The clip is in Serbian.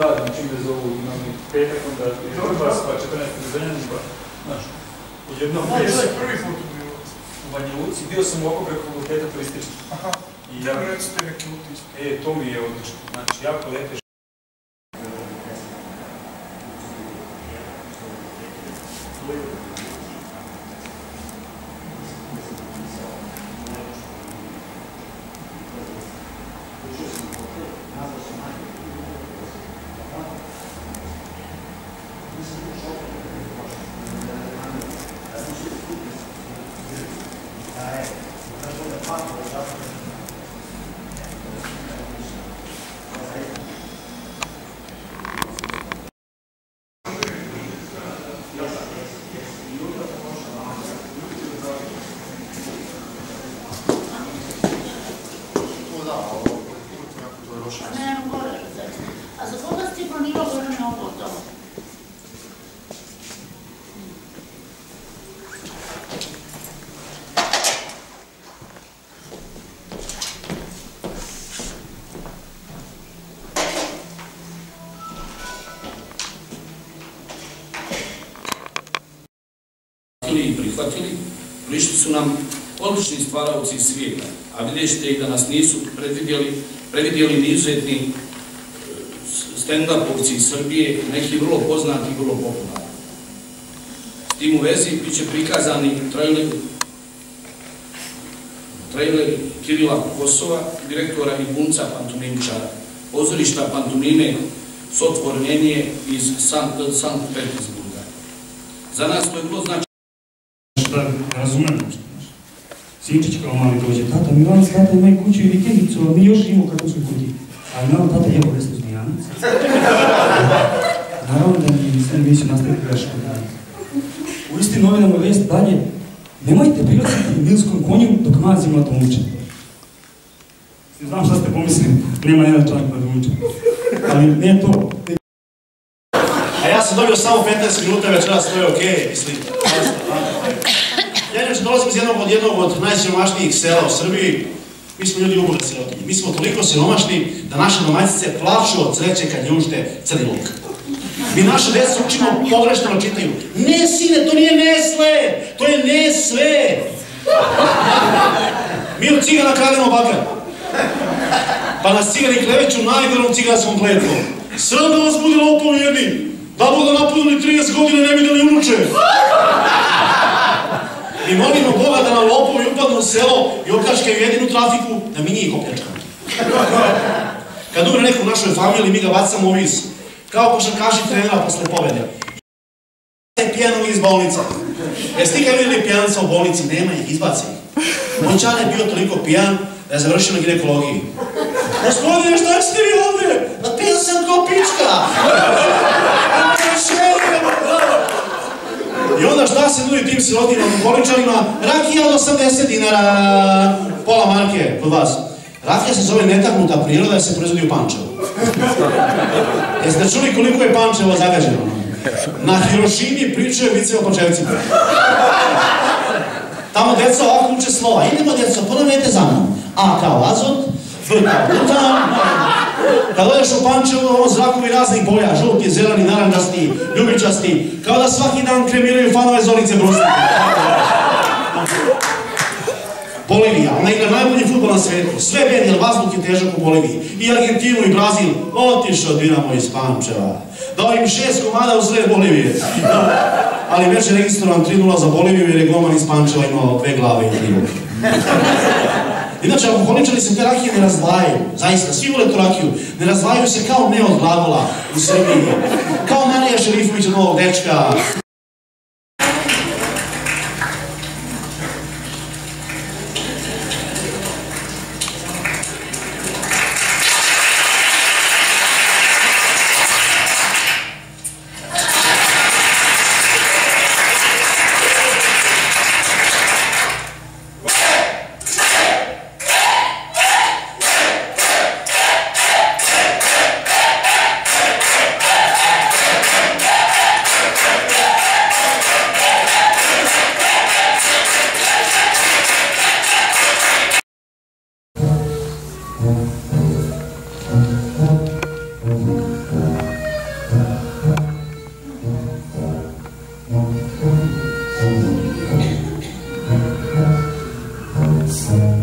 radim čim me zovu, imam i petak, onda je vas, pa 14. Zrenjanin, pa, znaš, u jednom mjestu. To je prvi put bio. U Banja Luci, bio sam u okrugu fakulteta turistički. Aha, da mi recite neki utisak. To mi je odlično, znači, jako lepe. A za koga si planirao gore na ovo od toga? I prihvatili, prišli su nam odlični stvaraoci svijeta, a vidjet ćete i da nas nisu predvidjeli ni izuzetni stand-upovci iz Srbije, neki vrlo poznati i vrlo popularni. S tim u vezi bit će prikazani traileri Kirila Kosova, direktora i bunca pantomimičara, pozorišta pantomime Sotvornjenje iz Sankt Petersburga. Za nas to je bilo značajno. Da razumemo što znaš. Sinčić kao mali dođe, tata, mi vam tata imaju kuću i vikendicu, a mi još imamo kartonskoj kutiji. Ali naravno, tata je bolesno zmijanac. Naravno da mi sve neće nastaviti grešku. U istim novinama vijest dalje, nemojte prilaziti milskom konju dok maz ima domuče. Znam šta ste pomislili, nema jedan čovjek na domuče. Ali nije to. A ja sam dobio samo 15 minuta večeras, to je okej, mislim. Ja inače dolazim iz jednog od najsiromašnijih sela u Srbiji. Mi smo ljudi ubogati sirotinji. Mi smo toliko siromašni da naše domaćice plaču od sreće kad njušte crni luk. Mi naše djeca učimo pogrešno čitaju. Ne sine, to nije Nestle, to je Nesve. Mi od cigana krademo bakar. Pa nas cigani kleveću najgorom ciganskom kletvom. Sram da vas bude lopovi jedni. Da budu napunili 30 godina ne vidjeli unuče. Mi molimo Boga da nam lopovi upadnu u selo i opljačkaju jedinu trafiku, da mi njih opljačkamo. Kad umre neko u našoj familiji, mi ga bacamo u vis. Kao košarkaši trenera posle pobede. Je pijanovi iz bolnica. Jeste ikad vidjeli pijanca u bolnici? Nema ih, izbaci ih. Moj čan je bio toliko pijan da je završio na ginekologiji. Gospodine, šta ćete vi ovdje? Napijan sam kao pička! I onda šta se nudi tim sirotinjama alkoholičarima? Rakija od 80 dinara, pola marke kod vas. Rakija se zove netaknuta priroda jer se proizvodi u Pančevu. Jeste čuli koliko je Pančevo zagađeno? Na Hirošimi pričaju vice o Pančevcima. Tamo deca ovako uče slova. Idemo djeco, ponavljajte za mnom. A kao azot, B kao butan. Kad odeš u Pančevo, ono zrakovi raznih boja, žuti, zeleni, naranđasti, ljubičasti, kao da svaki dan kremiraju fanove Zorice Brusnika. Bolivija, ona igra najbolji fudbal na svijetu, sve bedi, jer vazduh je težak u Boliviji. I Argentinu i Brazil, otišao Dinamo iz Pančeva. Dao im 6 komada u sred Bolivije. Ali već je registrovan 3-0 za Boliviju jer je golman iz Pančeva imao 2 glave i 3 ruke. Inače, alkoholičari se te rakije ne razdvajaju, zaista, svi vole tu rakiju, ne razdvajaju se kao ne od glagola u Srbiji, kao Marija Šerifović od Novog dečka. Thank